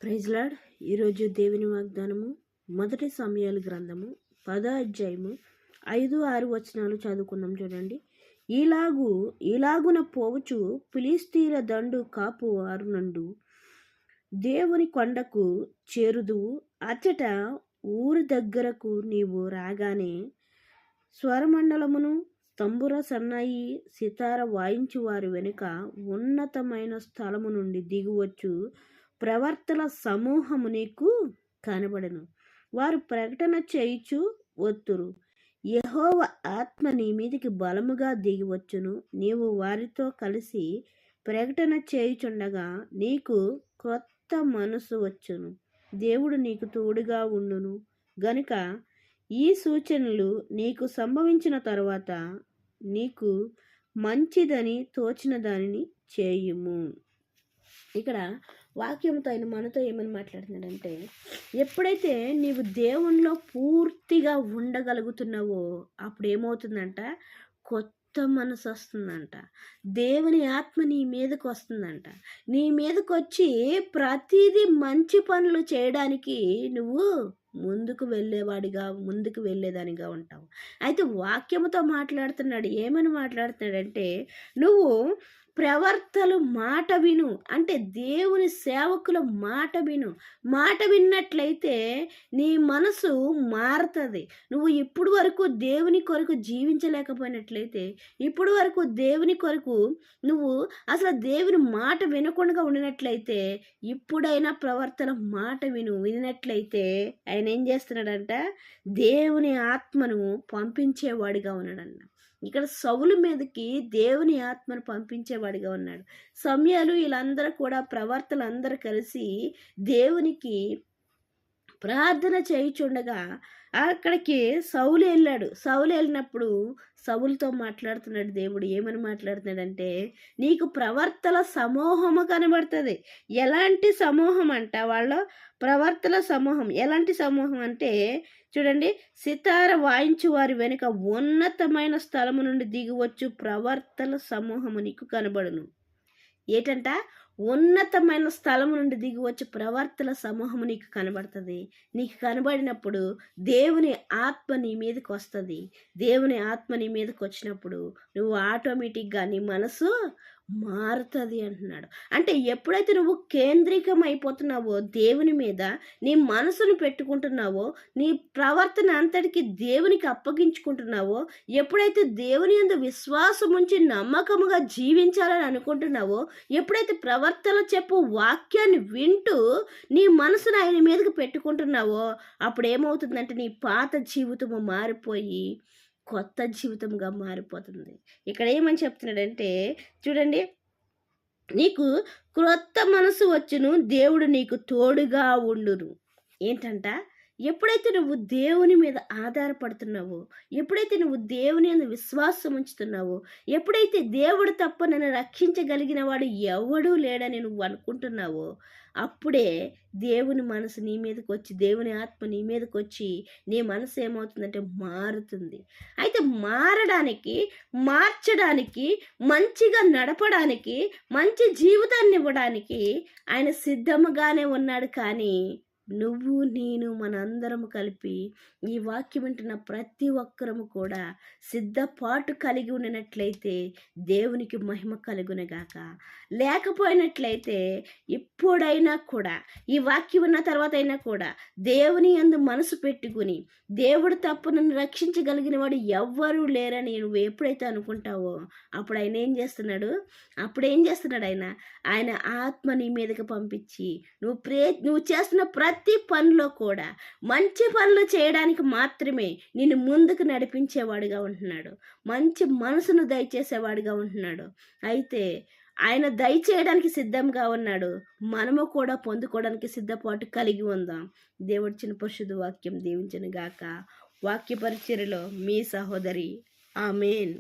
Praise lord. ఈరోజు దేవుని వాగ్దానము మొదటి సమూయేలు గ్రంథము 10వ అధ్యాయము 5-6 వచనాలు చదువుకుందాం. చూడండి. ఈలాగున పోవచ్చు ఫిలిష్తీయుల దండు కాపు వారునండు దేవుని కొండకు చేరుదువు. అచ్చట ఊరి దగ్గరకు నీవు రాగానే స్వరమండలమును తంబుర సన్నాయి సితార వాయించు వారి వెనుక ఉన్నతమైన స్థలము నుండి దిగువచ్చు ప్రవర్తల సమూహము నీకు కనబడను. వారు ప్రకటన చేయుచు వత్తురు. యెహోవా ఆత్మ నీ మీదికి బలముగా దిగివచ్చును. నీవు వారితో కలిసి ప్రకటన చేయుచుండగా నీకు క్రొత్త మనసు వచ్చును. దేవుడు నీకు తోడుగా ఉండును గనుక ఈ సూచనలు నీకు సంభవించిన తర్వాత నీకు మంచిదని తోచిన దానిని చేయుము. ఇక్కడ వాక్యంతో ఆయన మనతో ఏమని మాట్లాడుతున్నాడంటే, ఎప్పుడైతే నీవు దేవునిలో పూర్తిగా ఉండగలుగుతున్నావో అప్పుడు ఏమవుతుందంట, కొత్త మనసు వస్తుందంట. దేవుని ఆత్మ నీ మీదకి వస్తుందంట. నీ మీదకి వచ్చి ప్రతిదీ మంచి పనులు చేయడానికి నువ్వు ముందుకు వెళ్ళేదానిగా ఉంటావు. అయితే వాక్యముతో మాట్లాడుతున్నాడు. ఏమని మాట్లాడుతున్నాడంటే, నువ్వు ప్రవర్తలు మాట విను, అంటే దేవుని సేవకుల మాట విను. మాట విన్నట్లయితే నీ మనసు మారుతుంది. నువ్వు ఇప్పుడు వరకు దేవుని కొరకు జీవించలేకపోయినట్లయితే, ఇప్పుడు వరకు దేవుని కొరకు నువ్వు అసలు దేవుని మాట వినకుండా ఉండినట్లయితే, ఇప్పుడైనా ప్రవర్తన మాట వినినట్లయితే ఆయన ఏం చేస్తున్నాడంట, దేవుని ఆత్మను పంపించేవాడిగా ఉన్నాడన్న. ఇక్కడ సౌలు మీదకి దేవుని ఆత్మను పంపించేవాడిగా ఉన్నాడు. సమూయేలు వీళ్ళందరూ కూడా ప్రవర్తలు అందరూ కలిసి దేవునికి ప్రార్థన చేయుచుండగా అక్కడికి సౌలు వెళ్ళాడు. సౌలు వెళ్ళినప్పుడు సౌలుతో మాట్లాడుతున్నాడు దేవుడు. ఏమని మాట్లాడుతున్నాడంటే, నీకు ప్రవర్తల సమూహము కనబడుతుంది. ఎలాంటి సమూహం అంట, వాళ్ళ ప్రవర్తల సమూహం. ఎలాంటి సమూహం అంటే చూడండి, సితార వాయించు వారి వెనుక ఉన్నతమైన స్థలము నుండి దిగివచ్చు ప్రవర్తల సమూహము నీకు కనబడును. ఏటంట, ఉన్నతమైన స్థలం నుండి దిగివచ్చు ప్రవర్తల సమూహము నీకు కనబడుతుంది. నీకు కనబడినప్పుడు దేవుని ఆత్మ నీ మీదకి వస్తుంది. దేవుని ఆత్మ నీ మీదకి వచ్చినప్పుడు నువ్వు ఆటోమేటిక్గా నీ మనసు మారుతుంది అంటున్నాడు. అంటే ఎప్పుడైతే నువ్వు కేంద్రీకం అయిపోతున్నావో దేవుని మీద, నీ మనసును పెట్టుకుంటున్నావో, నీ ప్రవర్తన అంతటికి దేవునికి అప్పగించుకుంటున్నావో, ఎప్పుడైతే దేవుని యందు విశ్వాసం ఉంచి నమ్మకముగా జీవించాలని అనుకుంటున్నావో, ఎప్పుడైతే ప్రవర్తన చెప్పు వాక్యాన్ని వింటూ నీ మనసును ఆయన మీదకి పెట్టుకుంటున్నావో, అప్పుడు ఏమవుతుందంటే నీ పాత జీవితము మారిపోయి కొత్త జీవితంగా మారిపోతుంది. ఇక్కడ ఏమని చెప్తున్నాడంటే చూడండి, నీకు క్రొత్త మనసు వచ్చును, దేవుడు నీకు తోడుగా ఉండును. ఏంటంట, ఎప్పుడైతే నువ్వు దేవుని మీద ఆధారపడుతున్నావో, ఎప్పుడైతే నువ్వు దేవుని మీద విశ్వాసం ఉంచుతున్నావో, ఎప్పుడైతే దేవుడు తప్ప నన్ను రక్షించగలిగిన వాడు ఎవడూ లేడని నువ్వు అనుకుంటున్నావో, అప్పుడే దేవుని మనసు నీ మీదకి వచ్చి, దేవుని ఆత్మ నీ మీదకి వచ్చి నీ మనసు ఏమవుతుందంటే మారుతుంది. అయితే మార్చడానికి, మంచిగా నడపడానికి, మంచి జీవితాన్ని ఇవ్వడానికి ఆయన సిద్ధముగానే ఉన్నాడు. కానీ నువ్వు నేను మనందరము కలిపి ఈ వాక్యం వింటున్న ప్రతి ఒక్కరము కూడా సిద్ధపాటు కలిగి ఉండినట్లయితే దేవునికి మహిమ కలుగునగాక. లేకపోయినట్లయితే ఇప్పుడైనా కూడా, ఈ వాక్యం ఉన్న తర్వాత అయినా కూడా దేవుని యందు మనసు పెట్టుకుని, దేవుడు తప్ప నన్ను రక్షించగలిగిన వాడు ఎవ్వరూ లేరని నువ్వు ఎప్పుడైతే అనుకుంటావో, అప్పుడు ఆయన ఏం చేస్తున్నాడు, ఆయన ఆత్మ నీ మీదకి పంపించి నువ్వు చేస్తున్న ప్రతి పనిలో కూడా మంచి పనులు చేయడానికి మాత్రమే నిన్ను ముందుకు నడిపించేవాడిగా ఉంటున్నాడు. మంచి మనసును దయచేసేవాడిగా ఉంటున్నాడు. అయితే ఆయన దయచేయడానికి సిద్ధంగా ఉన్నాడు. మనము కూడా పొందుకోవడానికి సిద్ధపాటు కలిగి ఉందాం. దేవుడి చిన్న పరిశుద్ధ వాక్యం దీవించును గాక. వాక్య పరిచర్యలో మీ సహోదరి. ఆమేన్.